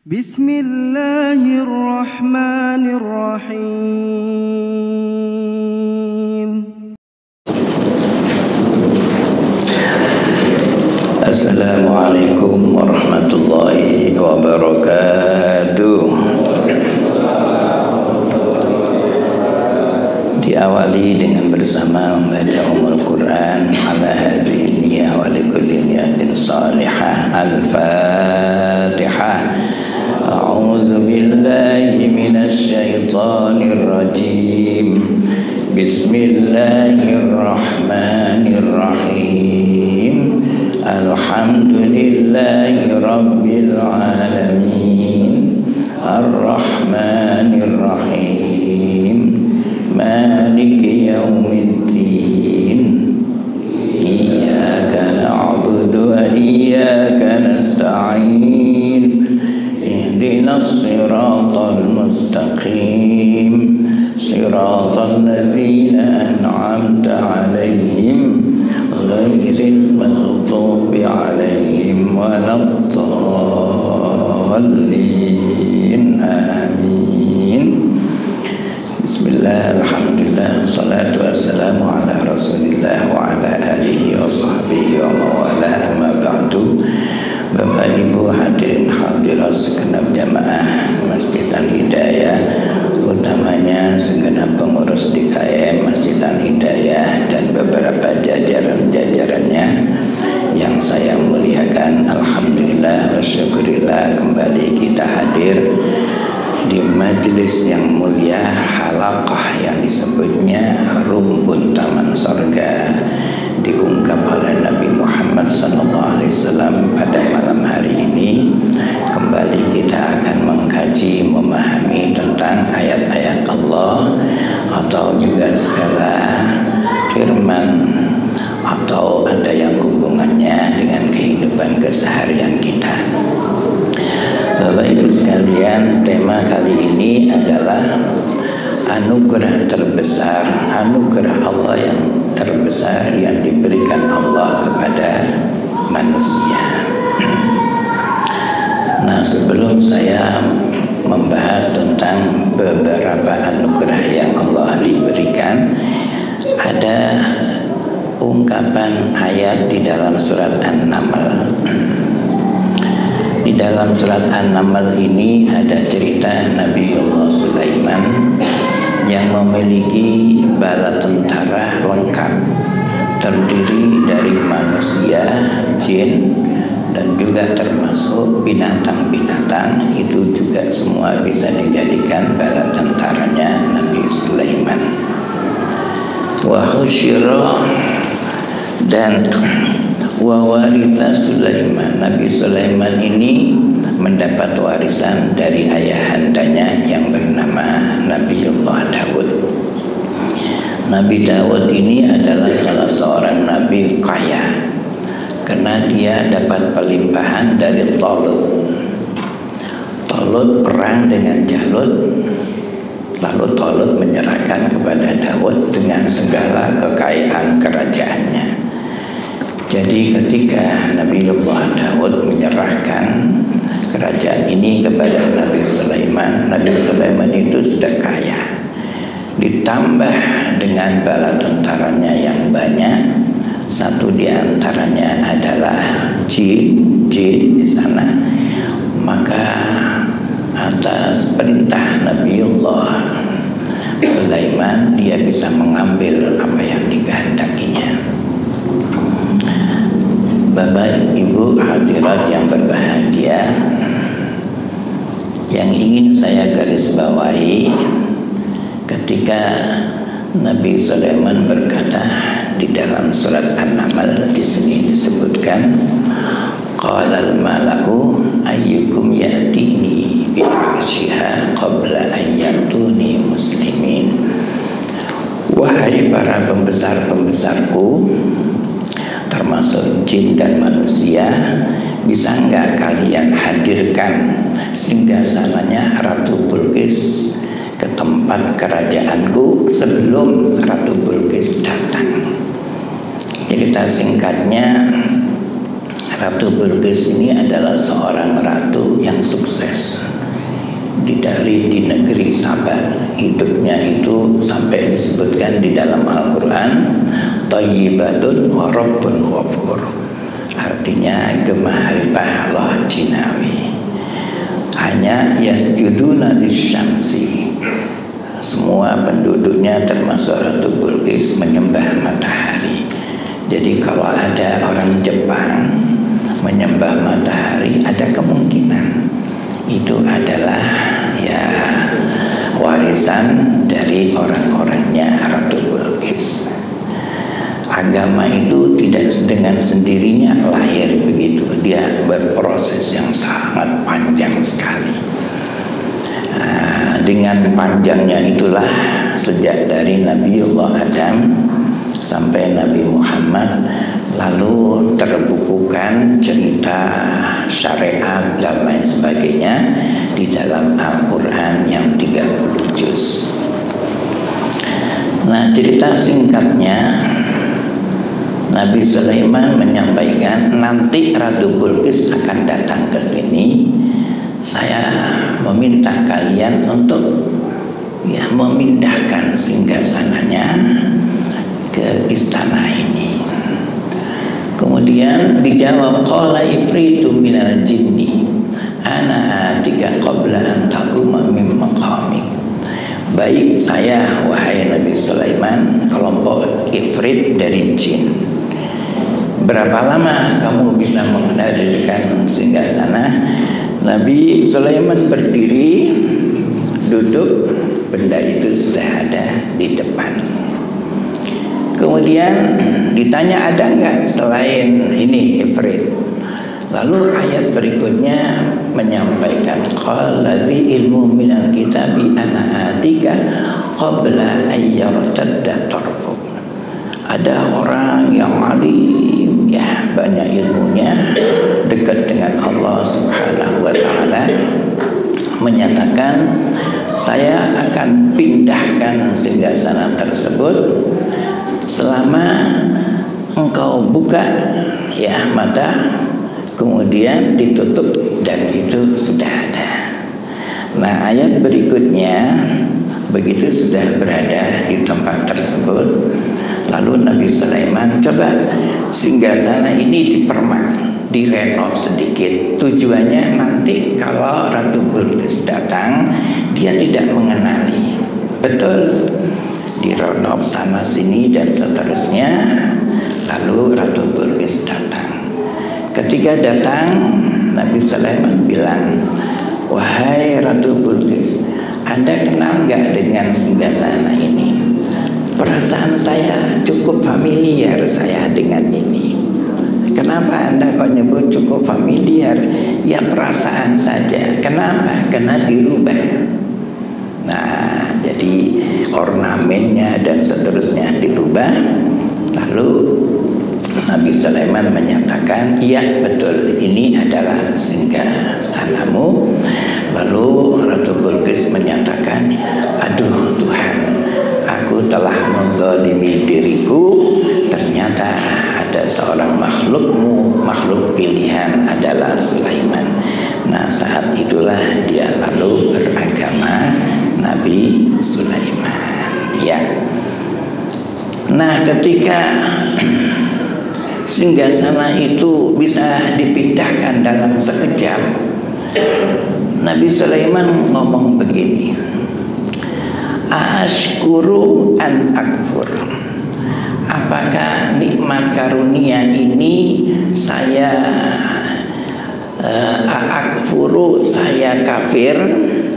Bismillahirrahmanirrahim. Assalamualaikum warahmatullahi wabarakatuh. Diawali dengan bersama membaca Ummul Quran ala hadhihi niyah wa likulli niyatin salihah. Al-Fatihah. A'udzu billahi minasy syaithanir rajim. Bismillahirrahmanirrahim. Alhamdulillahi rabbil alamin. Ar-Rahmanir Rahim. Maliki yaumiddin. Iyyaka na'budu wa iyyaka nasta'in. Ihdinas siratal mustaqim. Siratal ladzina an'amta 'alaihim ghairil maghdubi 'alaihim waladdallin. Amin. Bismillah, alhamdulillah, salatu wassalamu ala rasulillah wa ala alihi wa sahbihi wa mawala, amma ba'du. Bapak Ibu hadirin hadirat segenap jamaah Masjid Al-Hidayah, utamanya segenap pengurus DKM Masjid Al-Hidayah dan beberapa jajaran-jajarannya yang saya muliakan. Alhamdulillah wa syukurillah, kembali kita hadir di majelis yang mulia, halaqah yang disebutnya rumpun taman sorga, diungkap oleh Nabi Muhammad SAW pada malam hari ini. Kembali kita akan mengkaji, memahami tentang ayat-ayat Allah atau juga segala firman atau ada yang hubungannya dengan kehidupan keseharian kita. Bapak Ibu sekalian, tema kali ini adalah anugerah terbesar, anugerah Allah yang terbesar yang diberikan Allah kepada manusia. Nah, sebelum saya membahas tentang beberapa anugerah yang Allah diberikan, ada ungkapan ayat di dalam surat An-Naml. Di dalam surat An-Naml ini ada cerita Nabiullah Sulaiman yang memiliki bala tentara lengkap, terdiri dari manusia, jin, dan juga termasuk binatang-binatang. Itu juga semua bisa dijadikan bala tentaranya Nabi Sulaiman. Wa husyira, dan wawarita Sulaiman, Nabi Sulaiman ini mendapat warisan dari ayahandanya yang bernama Nabiullah Daud. Nabi Daud ini adalah salah seorang nabi kaya karena dia dapat pelimpahan dari Talut. Talut perang dengan Jalut, lalu Talut menyerahkan kepada Daud dengan segala kekayaan kerajaannya. Jadi ketika Nabiullah Daud menyerahkan kerajaan ini kepada Nabi Sulaiman, Nabi Sulaiman itu sudah kaya, ditambah dengan bala tentaranya yang banyak. Satu di antaranya adalah jin di sana. Maka atas perintah Nabiullah Sulaiman, dia bisa mengambil apa yang dikehendakinya. Bapak Ibu hadirat yang berbahagia, yang ingin saya garis bawahi ketika Nabi Sulaiman berkata di dalam surat An-Naml, di sini disebutkan qalal malaku ayyukum ya'tini bil 'arsyiha qabla an ya'tuni muslimin. Wahai para pembesar-pembesarku, termasuk jin dan manusia, bisa enggak kalian hadirkan singgasananya Ratu Bilqis ke tempat kerajaanku sebelum Ratu Bilqis datang? Cerita singkatnya, Ratu Bilqis ini adalah seorang ratu yang sukses. Ifrit di negeri Saba. Hidupnya itu sampai disebutkan di dalam Al-Quran Thayyibatun wa Rabbun Ghafur, artinya gemaharibah Allah jinawi. Hanya yasjuduna lisyamsi, semua penduduknya termasuk Ratu Bilqis menyembah matahari. Jadi kalau ada orang Jepang menyembah matahari, ada kemungkinan itu adalah ya warisan dari orang-orangnya Ratu Bilqis. Agama itu tidak dengan sendirinya lahir begitu, dia berproses yang sangat panjang sekali. Dengan panjangnya itulah sejak dari Nabiullah Adam sampai Nabi Muhammad, lalu terbukukan cerita syariat dan lain sebagainya di dalam Al-Quran yang 30 juz. Nah, cerita singkatnya, Nabi Sulaiman menyampaikan nanti Ratu Bilqis akan datang ke sini. Saya meminta kalian untuk ya memindahkan singgasananya ke istana ini. Kemudian dijawab, qala ifritu minal jinni ana atika qabla an taquma min maqamik. Baik, saya wahai Nabi Sulaiman, kelompok ifrit dari jin. Berapa lama kamu bisa mengendalikan singgasana? Nabi Sulaiman berdiri, duduk, benda itu sudah ada di depan. Kemudian ditanya, ada enggak selain ini ifrit? Lalu ayat berikutnya menyampaikan, qala bi ilmu minal kitabi ana atika qabla ayyartadda tarfuk. Ada orang yang alim, ya banyak ilmunya, dekat dengan Allah Subhanahu wa ta'ala, menyatakan saya akan pindahkan singgasana tersebut selama engkau buka ya mata, kemudian ditutup, dan itu sudah ada. Nah, ayat berikutnya begitu sudah berada di tempat tersebut, lalu Nabi Sulaiman coba singgasana ini direnov sedikit. Tujuannya nanti kalau Ratu Bilqis datang, dia tidak mengenali. Betul, direnov sana sini dan seterusnya. Lalu Ratu Bilqis datang. Ketika datang, Nabi Sulaiman bilang, wahai Ratu Bilqis, Anda kenal nggak dengan singgasana ini? Perasaan saya cukup familiar saya dengan ini. Kenapa Anda kok nyebut cukup familiar? Ya perasaan saja. Kenapa? Karena dirubah. Nah, jadi ornamennya dan seterusnya dirubah. Lalu Nabi Sulaiman menyatakan, iya betul, ini adalah singgasanamu. Lalu Ratu Bilqis menyatakan, aduh Tuhan, aku telah menzalimi diriku. Ternyata ada seorang makhlukmu, makhluk pilihan adalah Sulaiman. Nah, saat itulah dia lalu beragama Nabi Sulaiman. Ya. Nah, ketika singgasana itu bisa dipindahkan dalam sekejap, Nabi Sulaiman ngomong begini, ashkuru an akfur. Apakah nikmat karunia ini saya akfuru, saya kafir,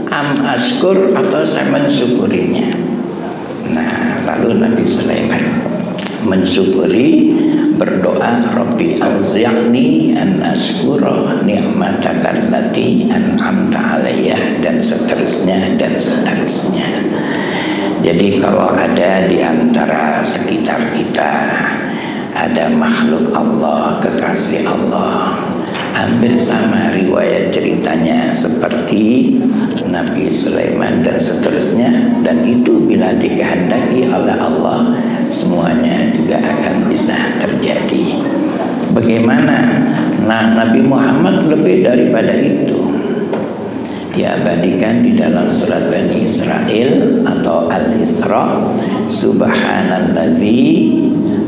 am ashkur, atau saya mensyukurinya? Nah, lalu Nabi Sulaiman mensyukuri, berdoa, Rabbi auzi'ni an ashkura ni'mataka allati an'amta alayya, dan seterusnya dan seterusnya. Jadi kalau ada di antara sekitar kita ada makhluk Allah, kekasih Allah, hampir sama riwayat ceritanya seperti Nabi Sulaiman dan seterusnya, dan itu bila dikehendaki oleh Allah semuanya juga akan bisa terjadi. Bagaimana? Nah, Nabi Muhammad lebih daripada itu. diabadikan di dalam surat Bani Israel atau Al-Isra. Subhanalladzi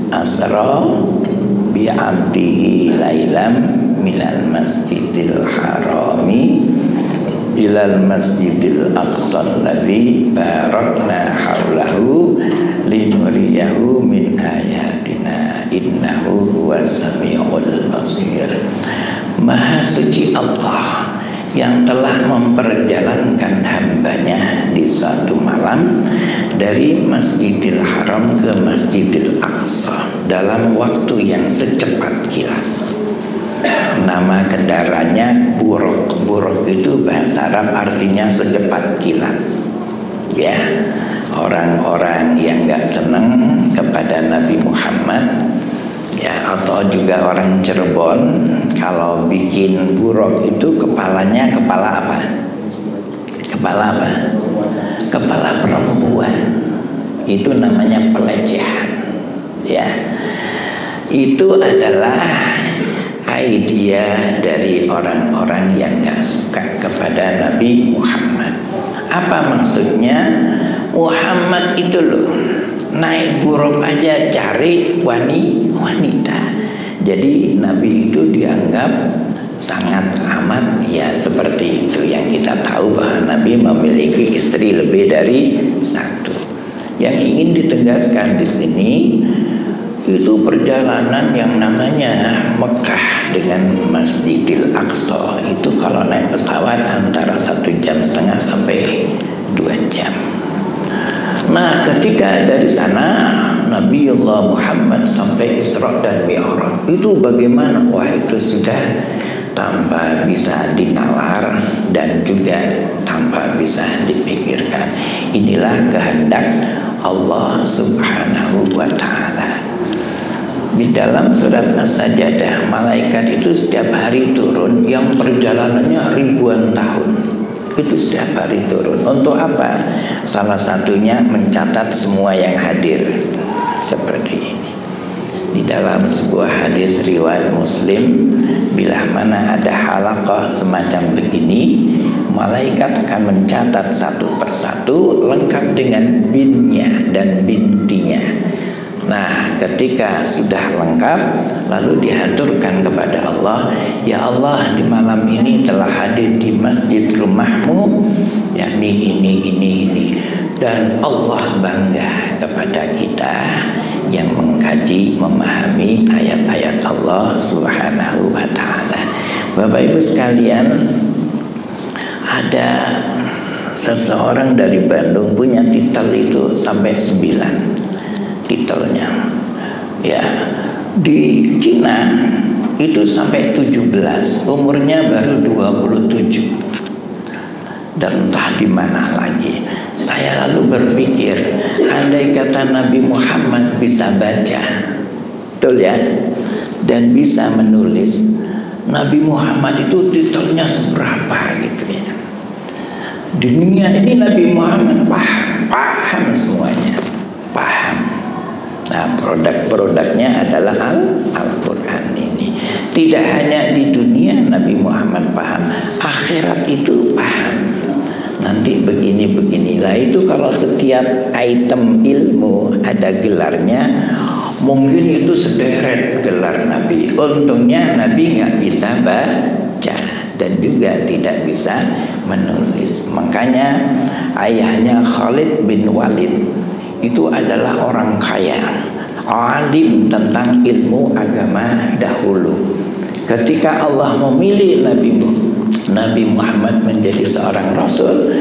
asra bi'abdihi lailam minal masjidil harami ilal masjidil aqsal ladzi barakna haulahu linuriyahu min ayatina innahu huwas samiul basir. Maha suci Allah yang telah memperjalankan hambanya di suatu malam dari Masjidil Haram ke Masjidil Aqsa dalam waktu yang secepat kilat. Nama kendaraannya buruk. Buruk itu bahasa Arab artinya secepat kilat. Ya, orang-orang yang gak senang kepada Nabi Muhammad, ya, atau juga orang Cirebon, kalau bikin buruk itu kepalanya kepala apa? Kepala apa? Kepala perempuan. Itu namanya pelecehan. Ya, itu adalah idea dari orang-orang yang gak suka kepada Nabi Muhammad. Apa maksudnya? Muhammad itu loh, naik buruk aja cari wanita. Jadi Nabi itu dianggap sangat amat, ya seperti itu. Yang kita tahu bahwa Nabi memiliki istri lebih dari satu. Yang ingin ditegaskan di sini itu perjalanan yang namanya Mekah dengan Masjidil Aqsa itu kalau naik pesawat antara 1,5 jam sampai 2 jam. Nah, ketika dari sana Nabiullah Muhammad sampai Isra dan Mi'raj itu bagaimana? Wah, itu sudah tanpa bisa dinalar dan juga tanpa bisa dipikirkan. Inilah kehendak Allah Subhanahu wa ta'ala. Di dalam surat As-Sajdah, malaikat itu setiap hari turun yang perjalanannya ribuan tahun. Itu setiap hari turun. Untuk apa? Salah satunya mencatat semua yang hadir. Seperti ini. Di dalam sebuah hadis riwayat Muslim, bila mana ada halaqah semacam begini, malaikat akan mencatat satu persatu lengkap dengan binnya dan bintinya. Nah, ketika sudah lengkap, lalu dihaturkan kepada Allah, ya Allah, di malam ini telah hadir di masjid rumahmu, yakni ini. Dan Allah bangga kepada kita yang mengkaji, memahami ayat-ayat Allah Subhanahu wa ta'ala. Bapak Ibu sekalian, ada seseorang dari Bandung punya titel itu sampai 9 titelnya. Ya, di Cina itu sampai 17, umurnya baru 27. Dan entah di mana lagi. Saya lalu berpikir, andai kata Nabi Muhammad bisa baca, betul ya, dan bisa menulis, Nabi Muhammad itu titelnya seberapa gitu ya. Dunia ini Nabi Muhammad paham semuanya, paham. Nah, produk-produknya adalah Al-Quran ini. Tidak hanya di dunia Nabi Muhammad paham, akhirat itu paham. Nanti begini-beginilah. Itu kalau setiap item ilmu ada gelarnya, mungkin itu sederet gelar Nabi. Untungnya Nabi nggak bisa baca dan juga tidak bisa menulis. Makanya ayahnya Khalid bin Walid itu adalah orang kaya, alim tentang ilmu agama dahulu. Ketika Allah memilih Nabi Muhammad menjadi seorang rasul,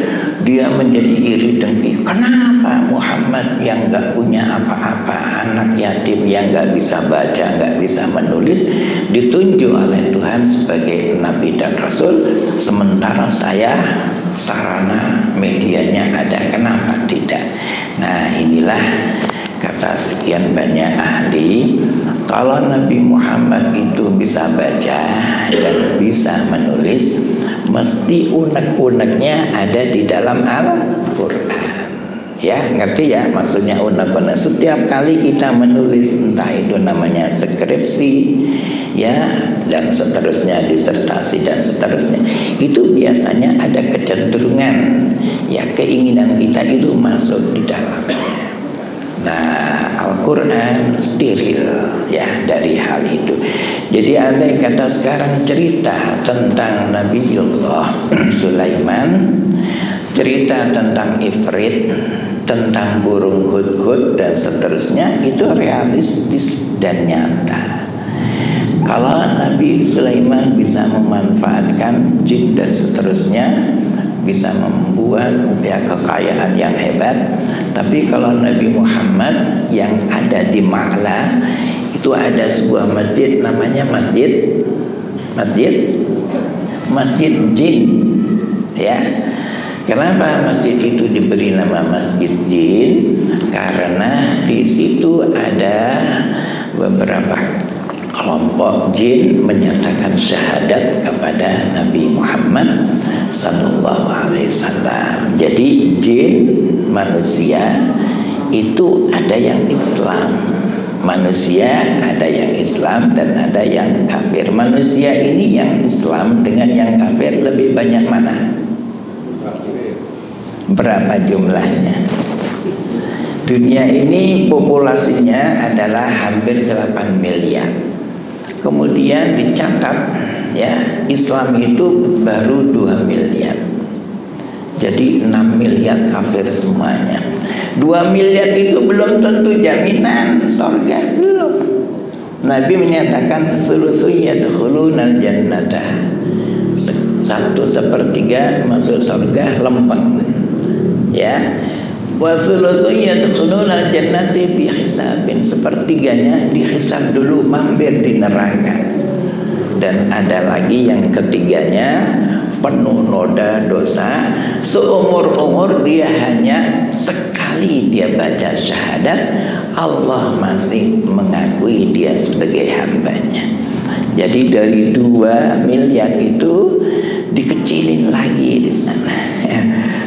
dia menjadi iri dengki. Kenapa Muhammad yang gak punya apa-apa, anak yatim yang gak bisa baca, gak bisa menulis, ditunjuk oleh Tuhan sebagai nabi dan rasul, sementara saya sarana medianya ada, kenapa tidak? Nah, inilah kata sekian banyak ahli, kalau Nabi Muhammad itu bisa baca dan bisa menulis, mesti unek-uneknya ada di dalam Al-Quran. Ya, ngerti ya maksudnya unek-unek? Setiap kali kita menulis, entah itu namanya skripsi, ya, dan seterusnya, disertasi dan seterusnya, itu biasanya ada kecenderungan ya, keinginan kita itu masuk di dalamnya. Nah, Al-Quran steril ya dari hal itu. Jadi andai kata sekarang cerita tentang Nabiullah Sulaiman, cerita tentang Ifrit, tentang burung hudhud dan seterusnya, itu realistis dan nyata. Kalau Nabi Sulaiman bisa memanfaatkan jin dan seterusnya, bisa membuat ya kekayaan yang hebat. Tapi kalau Nabi Muhammad yang ada di Ma'la, itu ada sebuah masjid namanya masjid jin ya. Kenapa masjid itu diberi nama Masjid Jin? Karena di situ ada beberapa kelompok jin menyatakan syahadat kepada Nabi Muhammad sallallahu alaihi wasallam. Jadi jin manusia itu ada yang Islam. Manusia ada yang Islam dan ada yang kafir. Manusia ini yang Islam dengan yang kafir lebih banyak mana? Berapa jumlahnya? Dunia ini populasinya adalah hampir 8 miliar. Kemudian dicatat ya, Islam itu baru 2 miliar. Jadi 6 miliar kafir semuanya. 2 miliar itu belum tentu jaminan surga, belum. Nabi menyatakan thulutsu yadkhulunal jannata. 1/3 masuk surga lempeng. Ya. Wa thulutsu yadkhulunal jannati bi hisabin. 1/3-nya dihisab dulu, mampir di neraka. Dan ada lagi yang ketiganya penuh noda dosa, seumur-umur dia hanya sekali dia baca syahadat, Allah masih mengakui dia sebagai hambanya. Jadi dari 2 miliar itu dikecilin lagi di sana ya,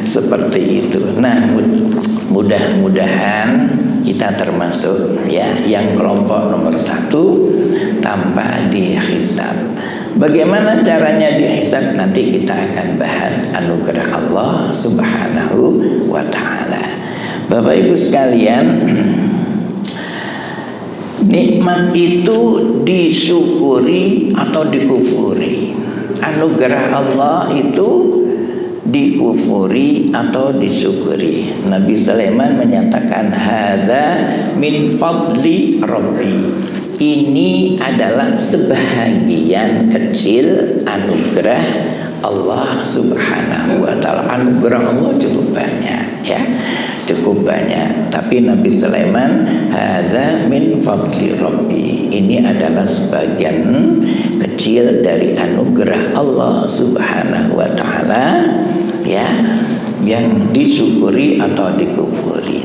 seperti itu. Nah, mudah-mudahan kita termasuk ya yang kelompok nomor 1 tanpa dihisab. Bagaimana caranya dihisab? Nanti kita akan bahas anugerah Allah Subhanahu wa ta'ala. Bapak Ibu sekalian, nikmat itu disyukuri atau dikufuri. Anugerah Allah itu dikufuri atau disyukuri. Nabi Sulaiman menyatakan hadza min fadli rabbi. Ini adalah sebahagian kecil anugerah Allah Subhanahu wa ta'ala. Anugerah Allah cukup banyak ya, cukup banyak. Tapi Nabi Sulaiman hadza min fadli rabbi. Ini adalah sebagian kecil dari anugerah Allah Subhanahu wa ta'ala ya, yang disyukuri atau dikufuri.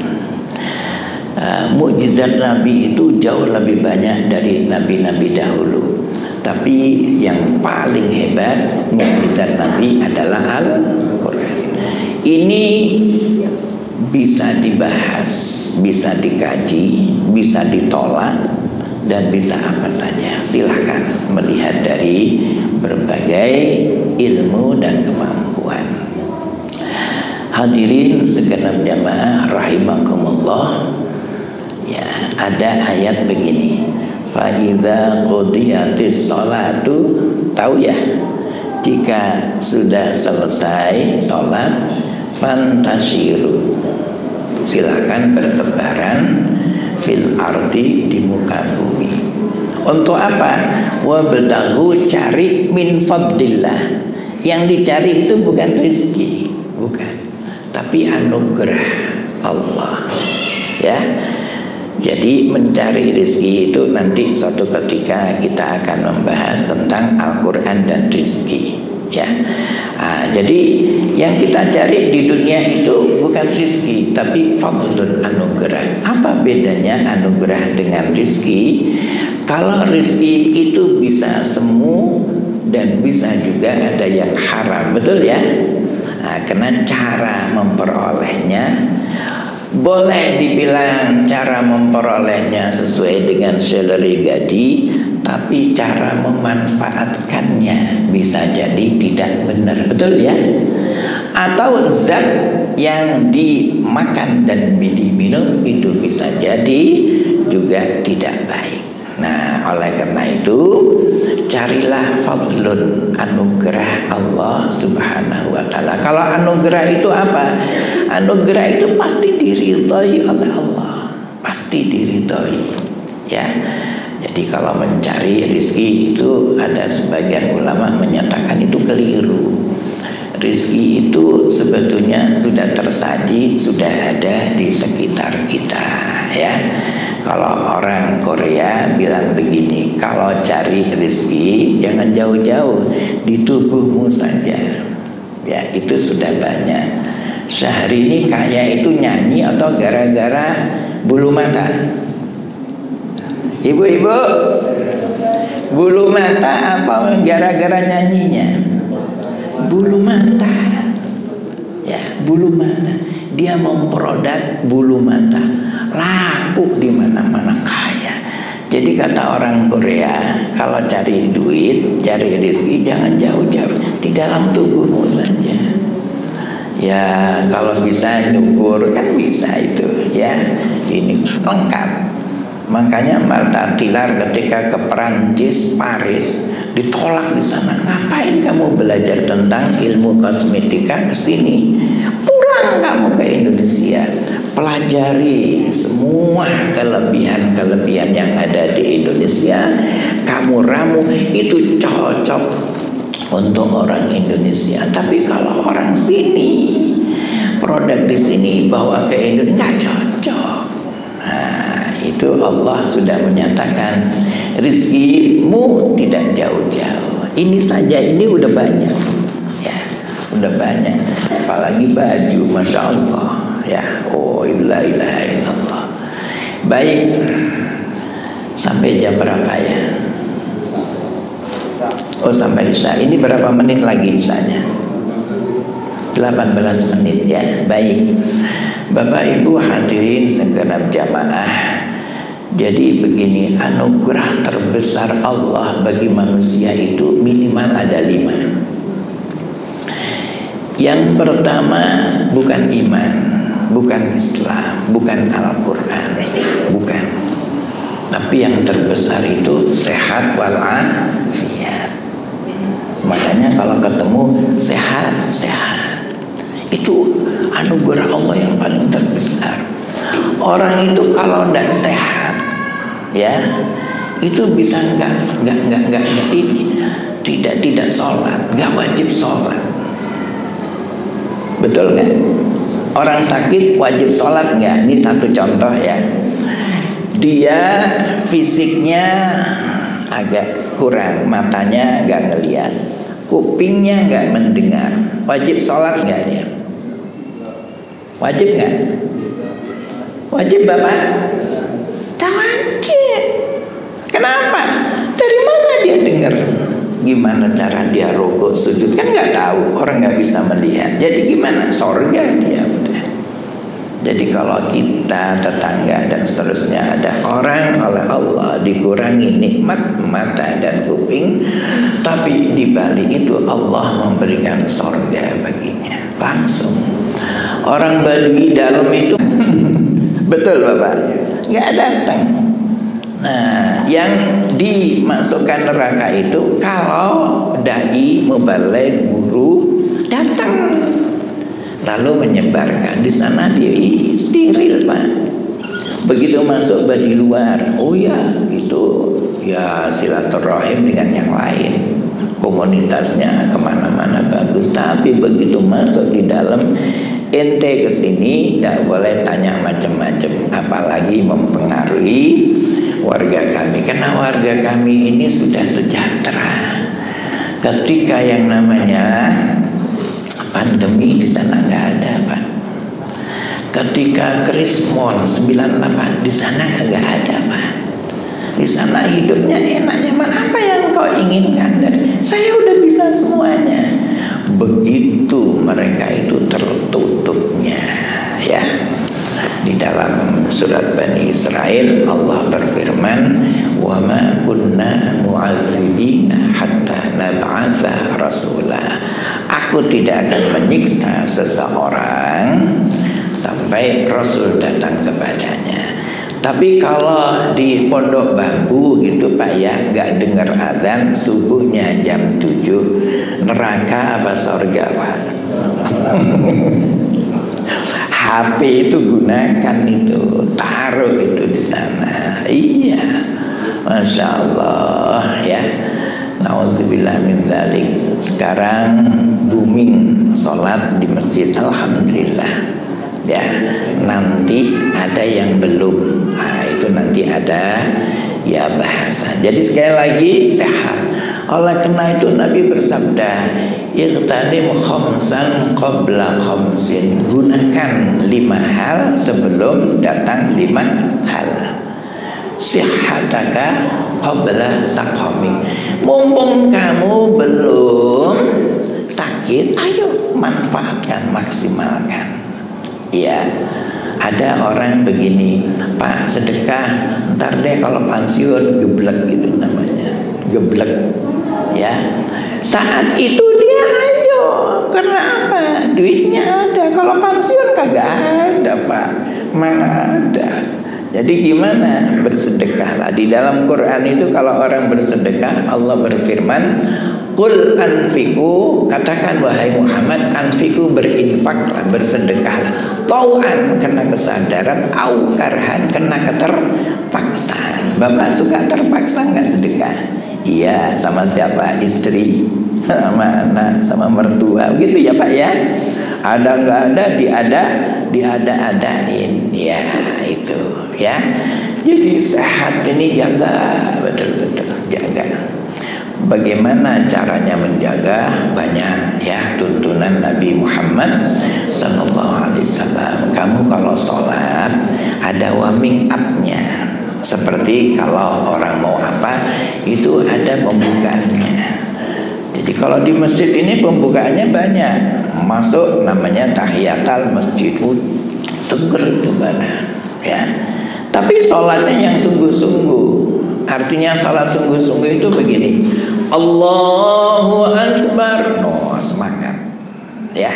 Mukjizat Nabi itu jauh lebih banyak dari nabi-nabi dahulu. Tapi yang paling hebat mukjizat Nabi adalah Al-Quran. Ini bisa dibahas, bisa dikaji, bisa ditolak, dan bisa apa saja. Silahkan melihat dari berbagai ilmu dan kemampuan. Hadirin segenap jamaah rahimakumullah. Ya, ada ayat begini. Fa idza qudiyatis sholatu, tahu ya? Jika sudah selesai sholat, fantashiru. Silakan bertebaran fil ardi, di muka bumi. Untuk apa? Wabtaghu, cari min fadlillah. Yang dicari itu bukan rezeki, bukan, tapi anugerah Allah. Ya. Jadi mencari rezeki itu nanti suatu ketika kita akan membahas tentang Al-Quran dan rezeki ya. Jadi yang kita cari di dunia itu bukan rezeki, tapi fadlun, anugerah. Apa bedanya anugerah dengan rezeki? Kalau rezeki itu bisa semu dan bisa juga ada yang haram, betul ya? Karena cara memperolehnya boleh dibilang cara memperolehnya sesuai dengan salary gaji, tapi cara memanfaatkannya bisa jadi tidak benar, betul ya? Atau zat yang dimakan dan diminum itu bisa jadi juga tidak baik. Nah, oleh karena itu carilah fadlun, anugerah Allah Subhanahu wa ta'ala. Kalau anugerah itu apa? Anugerah itu pasti diridhoi oleh Allah, pasti diridhoi ya. Jadi kalau mencari rezeki itu ada sebagian ulama menyatakan itu keliru. Rezeki itu sebetulnya sudah tersaji, sudah ada di sekitar kita ya. Kalau orang Korea bilang begini, kalau cari rezeki jangan jauh-jauh, di tubuhmu saja. Ya, itu sudah banyak. Sehari ini kaya itu nyanyi atau gara-gara bulu mata? Ibu-ibu, bulu mata apa gara-gara nyanyinya? Bulu mata. Ya, bulu mata. Dia memproduk bulu mata, laku di mana-mana, kaya. Jadi kata orang Korea, kalau cari duit, cari rezeki jangan jauh-jauh, di dalam tubuhmu saja. Ya, kalau bisa nyukur kan bisa itu ya. Ini lengkap. Makanya Marta Tilar ketika ke Perancis, Paris, ditolak di sana. Ngapain kamu belajar tentang ilmu kosmetika ke sini? Pulang kamu ke Indonesia, pelajari semua kelebihan-kelebihan yang ada di Indonesia. Kamu ramu, itu cocok untuk orang Indonesia. Tapi kalau orang sini, produk di sini bawa ke Indonesia nggak cocok. Nah, itu Allah sudah menyatakan rizkimu tidak jauh-jauh. Ini saja ini udah banyak ya, udah banyak. Apalagi baju, masya Allah ya. Oh, la ilaha illallah. Baik, sampai jam berapa ya? Oh, sampai Isya. Ini berapa menit lagi Isyanya? 18 menit ya. Baik, Bapak Ibu hadirin segenap jamaah. Jadi begini, anugerah terbesar Allah bagi manusia itu minimal ada 5. Yang pertama bukan iman, bukan Islam, bukan Al-Quran, bukan. Tapi yang terbesar itu sehat walafiat. Makanya kalau ketemu sehat, itu anugerah Allah yang paling terbesar. Orang itu kalau tidak sehat, ya, itu bisa tidak sholat, nggak wajib sholat. Betul nggak? Orang sakit wajib sholat nggak? Ini satu contoh ya. Dia fisiknya agak kurang, matanya nggak ngelihat, kupingnya nggak mendengar, wajib sholat nggak dia? Wajib nggak? Wajib Bapak? Tak wajib. Kenapa? Dari mana dia dengar? Gimana cara dia rukuk sujud? Kan nggak tahu, orang nggak bisa melihat. Jadi gimana? Sorga dia udah. Jadi kalau kita, tetangga dan seterusnya, ada orang oleh Allah dikurangi nikmat mata dan kuping, tapi di balik itu Allah memberikan sorga baginya langsung. Orang Badui dalam itu betul Bapak, nggak datang. Nah, yang dimasukkan neraka itu kalau dai, mubaligh, guru datang lalu menyebarkan, di sana dia steril Pak. Begitu masuk di luar, oh ya itu ya silaturahim dengan yang lain, komunitasnya kemana-mana bagus. Tapi begitu masuk di dalam, ente kesini tidak boleh tanya macam-macam, apalagi mempengaruhi warga kami, karena warga kami ini sudah sejahtera. Ketika yang namanya pandemi di sana nggak ada Pak. Ketika Krismon 98 di sana nggak ada Pak. Di sana hidupnya enak nyaman, apa yang kau inginkan? Saya udah bisa semuanya. Begitu mereka itu tertutupnya ya. Di dalam surat Bani Israel Allah berfirman, wa ma kunna tidak akan menyiksa seseorang sampai Rasul datang kepadanya. Tapi kalau di pondok bambu gitu Pak ya, nggak dengar adzan subuhnya jam 7, neraka apa surga Pak? HP itu gunakan itu, taruh itu di sana. Iya, Masya Allah ya. Nauzubillah min dzalik. Sekarang booming sholat di masjid, alhamdulillah. Ya, nanti ada yang belum. Nah, itu nanti ada ya bahasan. Jadi sekali lagi sehat. Oleh karena itu Nabi bersabda, "Iqtanim khamsan qabla khamsin." Gunakan 5 hal sebelum datang 5 hal. Sihataka qabla saqamik. Mumpung kamu belum sakit, ayo manfaatkan, maksimalkan. Ya, ada orang begini, Pak sedekah, ntar deh kalau pensiun, geblek gitu namanya, geblek. Ya, saat itu dia ayo, karena apa? Duitnya ada. Kalau pensiun kagak ada Pak, mana ada. Jadi gimana? Bersedekahlah. Di dalam Quran itu kalau orang bersedekah, Allah berfirman, "Qul anfiqu," katakan wahai Muhammad, anfiqu, berinfaklah, bersedekahlah, tau'an karena kesadaran, au karhan karena keterpaksaan. Bapak suka terpaksa nggak sedekah? Iya, sama siapa? Istri, sama anak, sama mertua, gitu ya Pak ya. Ada nggak ada, diada-adain, ya itu ya. Jadi sehat ini jaga, betul-betul jaga. Bagaimana caranya menjaga? Banyak ya, tuntunan Nabi Muhammad SAW. Kamu kalau sholat ada warming up-nya. Seperti kalau orang mau apa, itu ada pembukaannya. Jadi kalau di masjid ini pembukaannya banyak. Masuk namanya tahiyatul masjid, seger itu badan ya. Tapi sholatnya yang sungguh-sungguh. Artinya salat sungguh-sungguh itu begini, Allahu Akbar, no, semangat ya.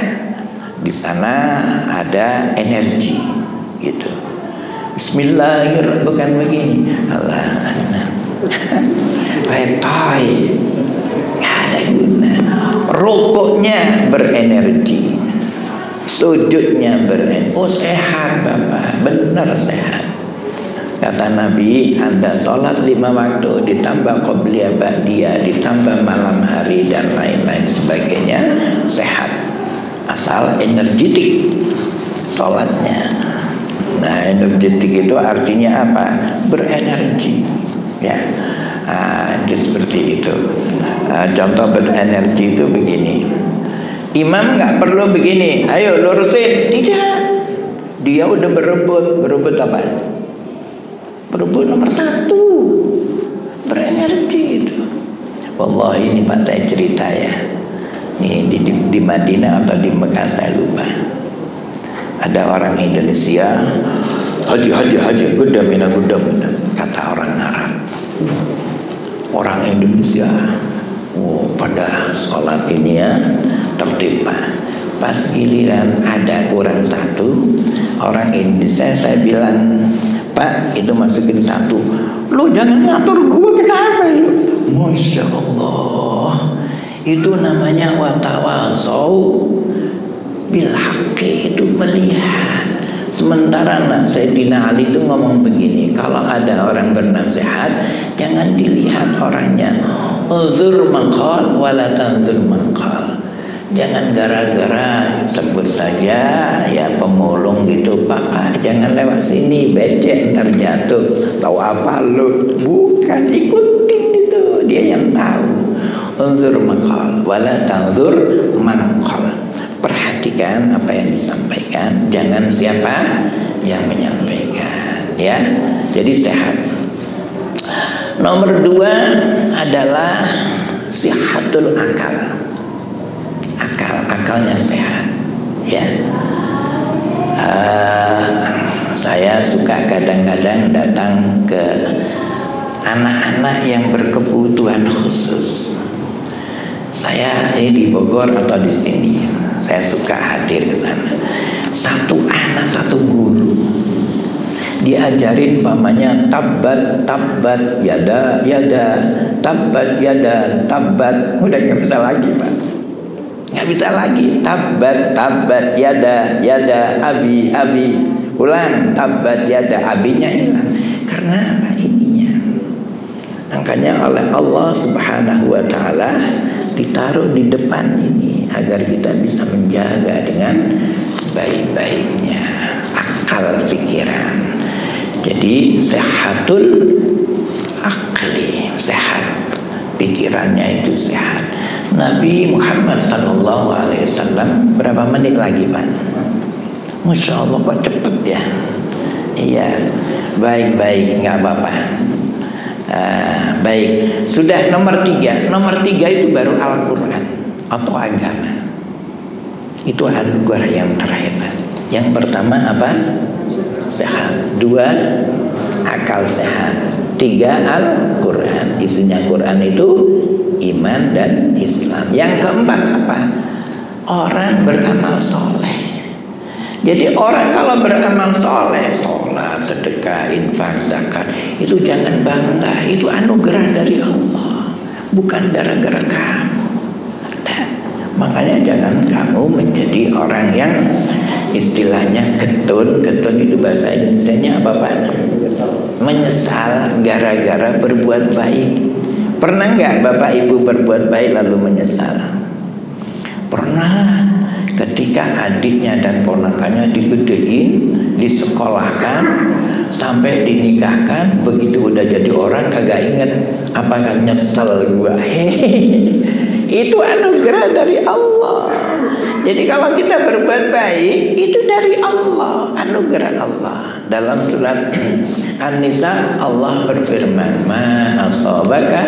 Di sana ada energi gitu. Bismillahirrahmanirrahim, bukan begini Allah retoy, nggak ada guna. Rukuknya berenergi, sujudnya berenergi. Oh sehat Bapak, benar sehat. Kata Nabi, Anda sholat 5 waktu ditambah qobliyah ba'diyah, ditambah malam hari dan lain-lain sebagainya, sehat. Asal energetik sholatnya. Nah, energetik itu artinya apa? Berenergi ya. Nah, itu seperti itu. Contoh berenergi itu begini. Imam nggak perlu begini, ayo lurusin. Tidak. Dia udah berebut apa? Berebut nomor 1, berenergi itu. Wallahi ini Pak saya cerita ya. Ini di Madinah atau di Mekah saya lupa. Ada orang Indonesia, haji, gudamina, kata orang Arab. Orang Indonesia, pada sholat ini ya tertib Pak. Pas giliran ada kurang 1 orang Indonesia, saya bilang, Pak, itu masukin 1. Lu jangan ngatur gua, kenapa lu? Masya Allah. Itu namanya watawasau bil haqqi, itu melihat. Sementara Sayyidina Ali itu ngomong begini, kalau ada orang bernasihat, jangan dilihat orangnya. Uzur maqal wala tanzur maqal. Jangan gara-gara sebut saja ya pemulung gitu, Pak, jangan lewat sini, becek ntar jatuh. Tahu apa lu? Bukan, ikutin itu, dia yang tahu. Unzur maqal wala tanzur maqal. Perhatikan apa yang disampaikan, jangan siapa yang menyampaikan ya. Jadi sehat. Nomor 2 adalah sihatul akal. Akalnya sehat ya. Saya suka kadang-kadang datang ke anak-anak yang berkebutuhan khusus. Saya Saya ini di Bogor atau di sini, saya suka hadir ke sana. Satu anak, satu guru diajarin pamannya tabbat yada tabbat yada tabbat, udah nggak bisa lagi Pak, nggak bisa lagi. Tabbat yada abi, ulang tabbat yada, abinya hilang. Karena apa? Ininya angkanya oleh Allah Subhanahu wa ta'ala ditaruh di depan ini agar kita bisa menjaga dengan baik-baiknya akal pikiran. Jadi sehatul akli, sehat pikirannya itu sehat. Nabi Muhammad SAW berapa menit lagi Pak? Masya Allah kok cepet ya. Iya, baik-baik, nggak apa-apa. Baik, sudah nomor 3. Nomor 3 itu baru Al-Quran atau agama. Itu anugerah yang terhebat. Yang pertama apa? Sehat. 2, akal sehat. 3, Al-Quran. Isinya Quran itu iman dan Islam. Yang keempat apa? Orang beramal soleh. Jadi orang kalau beramal soleh, sholat, sedekah, infak, zakat, itu jangan bangga. Itu anugerah dari Allah, bukan gara-gara kamu. Nah, makanya jangan kamu menjadi orang yang istilahnya getun. Getun itu bahasa Indonesianya apa Pak? Menyesal gara-gara berbuat baik. Pernah nggak Bapak Ibu berbuat baik lalu menyesal? Pernah. Ketika adiknya dan ponakannya digedein, disekolahkan, sampai dinikahkan, begitu udah jadi orang kagak inget, apakah nyesel gua? Itu anugerah dari Allah. Jadi kalau kita berbuat baik, itu dari Allah, anugerah Allah. Dalam surat An-Nisa Allah berfirman, ma asabaka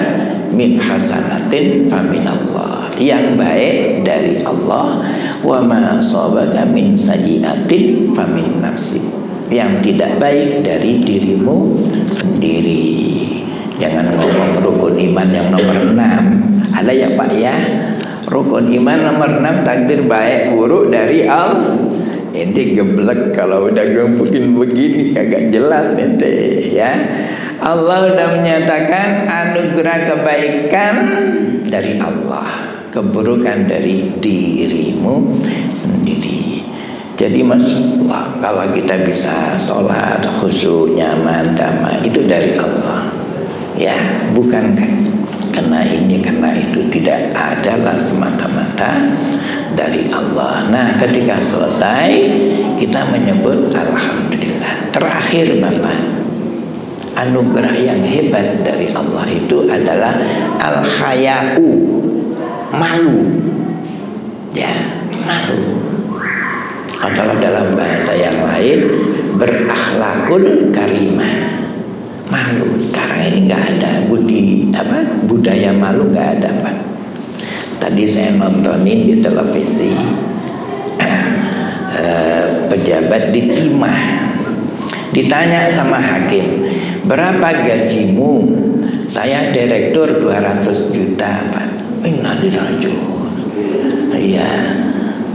min hasanatin faminallah. Yang baik dari Allah, wa ma asabaka min sayyi'atin famin nafsik. Yang tidak baik dari dirimu sendiri. Jangan ngomong rukun iman yang nomor 6. Ada ya Pak ya? Rukun iman nomor 6 takdir baik buruk dari Allah. Ente geblek kalau udah gempukin begini kagak jelas ente ya. Allah udah menyatakan anugerah kebaikan dari Allah, keburukan dari dirimu sendiri. Jadi maksudnya kalau kita bisa sholat khusyuk, nyaman, damai, itu dari Allah ya, bukan karena ini karena itu, tidak adalah semata-mata dari Allah. Nah ketika selesai kita menyebut alhamdulillah. Terakhir Bapak, anugerah yang hebat dari Allah itu adalah al-haya'u, malu ya, malu. Atau dalam bahasa yang lain berakhlakul karimah. Malu sekarang ini nggak ada budaya malu nggak ada Pak. Tadi saya nontonin di televisi pejabat di Timah ditanya sama hakim, berapa gajimu? Saya direktur 200 juta Pak. Innalillahi. Iya.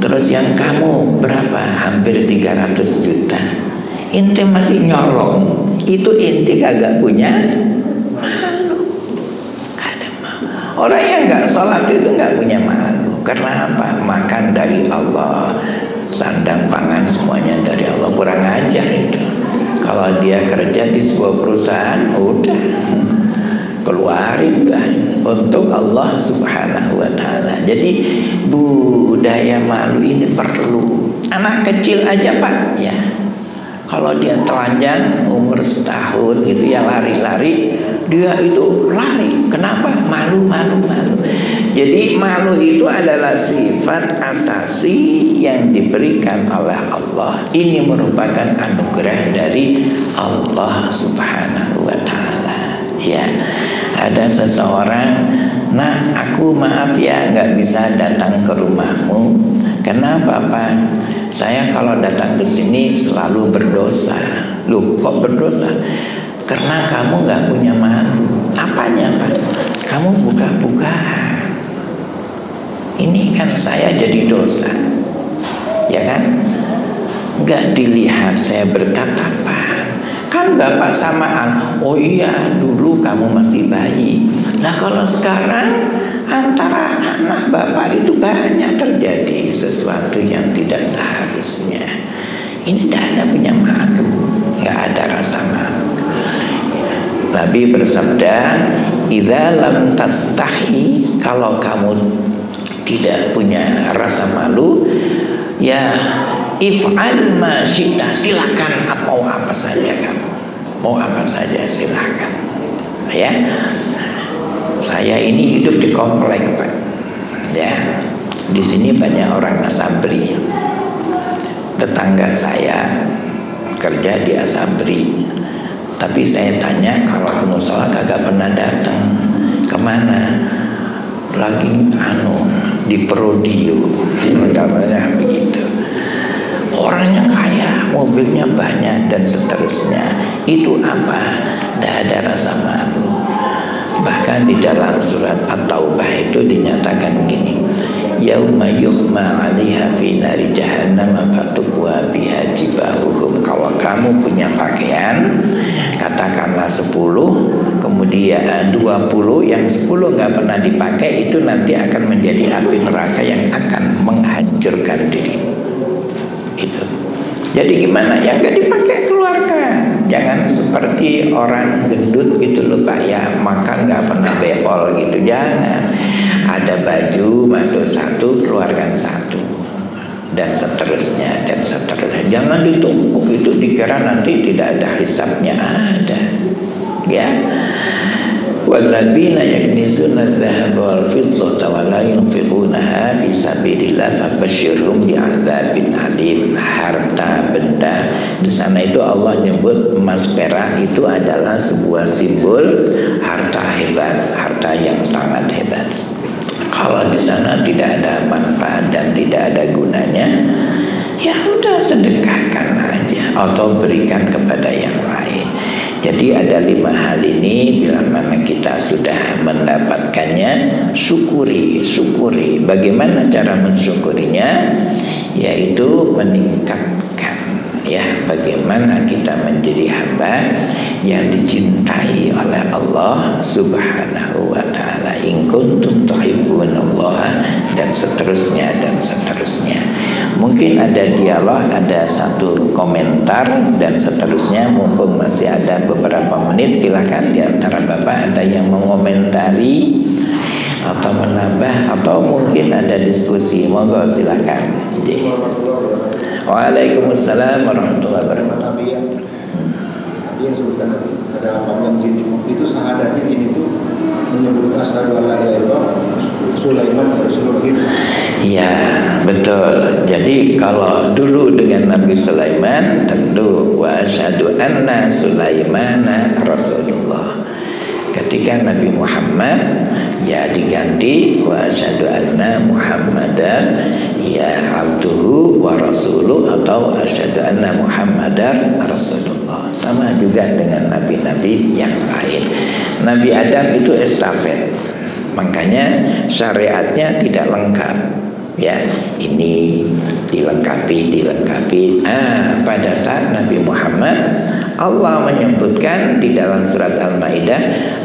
Terus yang kamu berapa? Hampir 300 juta. Ente masih nyolong. Itu ente kagak punya malu. Kada malu. Orang yang nggak sholat itu nggak punya malu. Karena apa? Makan dari Allah, sandang pangan semuanya dari Allah. Kurang ajar itu. Kalau dia kerja di sebuah perusahaan, udah keluarin lah untuk Allah Subhanahu wa ta'ala. Jadi budaya malu ini perlu. Anak kecil aja Pak ya, kalau dia telanjang umur setahun gitu ya, lari-lari, dia itu lari. Kenapa? Malu. Jadi malu itu adalah sifat asasi yang diberikan oleh Allah. Ini merupakan anugerah dari Allah Subhanahu wa ta'ala ya. Ada seseorang, nah aku maaf ya nggak bisa datang ke rumahmu. Kenapa Pak? Saya kalau datang ke sini selalu berdosa. Loh kok berdosa? Karena kamu nggak punya malu. Apanya Pak? Kamu buka-bukaan. ini kan saya jadi dosa, ya kan? Nggak dilihat saya bertatapan. Kan bapak samaan, oh iya dulu kamu masih bayi. Nah kalau sekarang antara anak bapak itu banyak terjadi sesuatu yang tidak seharusnya. Ini tidak ada punya malu, nggak ada rasa malu. Nabi bersabda, idza lam tastahi, kalau kamu tidak punya rasa malu, ya if'al ma syi'ta, silakan mau apa saja kamu, mau apa saja silakan. Ya, saya ini hidup di komplek Pak. Ya, di sini banyak orang asabri. Tetangga saya kerja di asabri. Tapi saya tanya, kalau ke musola kagak pernah datang. Kemana? Lagi di Prodio, namanya begitu. Orangnya kaya, mobilnya banyak dan seterusnya. Itu apa? Tidak ada rasa malu. Bahkan di dalam surat At-Taubah itu dinyatakan gini, yauma yuhma 'alaiha fi nari jahannam fatukwa biha jibahuhum. Kalau kamu punya pakaian katakanlah 10, kemudian 20, yang 10 nggak pernah dipakai, itu nanti akan menjadi api neraka yang akan menghancurkan diri. Itu. Jadi gimana? Yang nggak dipakai keluarkan. Jangan seperti orang gendut gitu loh Pak ya, makan nggak pernah beol gitu. Jangan. Ada baju masuk 1, keluarkan 1, dan seterusnya dan seterusnya. Jangan ditumpuk, itu dikira nanti tidak ada hisabnya. Ada, ya. Walladzina yaknizuna adh-dhahaba wal fiddata wa la yunfiqunaha fi sabilillah fabashshirhum bi'adzabin alim. Harta benda, di sana itu Allah nyebut emas perak itu adalah sebuah simbol harta hebat, harta yang sangat hebat. Kalau di sana tidak ada manfaat dan tidak ada gunanya, ya udah sedekahkan aja atau berikan kepada yang lain. Jadi ada 5 hal ini, bila mana kita sudah mendapatkannya, syukuri. Bagaimana cara mensyukurinya? Yaitu meningkatkan, ya, bagaimana kita menjadi hamba yang dicintai oleh Allah Subhanahu wa ta'ala. In kuntum tuhibbunallaha, dan seterusnya dan seterusnya. Mungkin ada dialog, ada satu komentar dan seterusnya. Mumpung masih ada beberapa menit, silakan di antara Bapak ada yang mengomentari atau menambah, atau mungkin ada diskusi. Monggo silakan. Waalaikumsalam warahmatullahi wabarakatuh. Tadi yang sebutkan ada panggilan jin, itu sahadatnya jin itu menyebut asyhadu an la ilaha illallah Sulaiman Rasulullah begitu. Iya, betul. Jadi kalau dulu dengan Nabi Sulaiman tentu wa asyhadu anna Sulaimana Rasulullah. Ketika Nabi Muhammad ya diganti wa asyhadu anna Muhammadan ya abduhu wa rasuluh, atau asyhadu anna Muhammadan Rasulullah. Sama juga dengan nabi-nabi yang lain. Nabi Adam itu estafet, makanya syariatnya tidak lengkap. Ya, ini dilengkapi. Pada saat Nabi Muhammad, Allah menyebutkan di dalam surat Al-Maidah,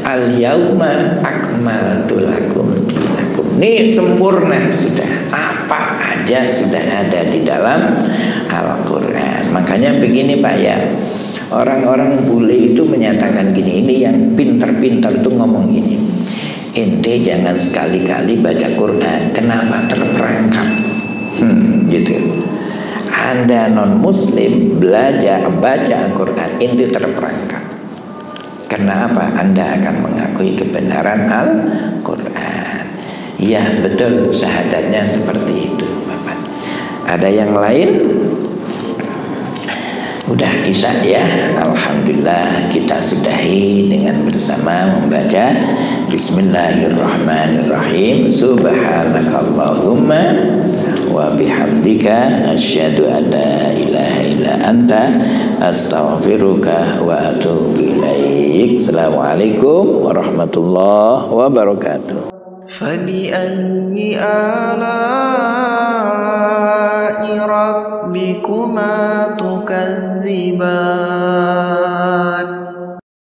al-yauma akmaltu lakum dinakum. Ini sempurna sudah. Apa aja sudah ada di dalam Al-Quran. Makanya begini Pak ya, orang-orang bule itu menyatakan gini, ini yang pintar-pintar itu ngomong gini, ente jangan sekali-kali baca Quran, kenapa terperangkap? Gitu. Anda non muslim baca Al-Quran, ente terperangkap. Karena apa? Anda akan mengakui kebenaran Al-Quran. Ya betul, syahadatnya seperti itu Bapak. Ada yang lain? Udah kisah ya. Alhamdulillah, kita sudahi dengan bersama membaca Bismillahirrahmanirrahim. Subhanakallahumma wa bihamdika asyhadu an la ilaha illa anta astaghfiruka wa atubu ilaik. Assalamualaikum warahmatullahi wabarakatuh. فبأي آلاء ربكما تكذبان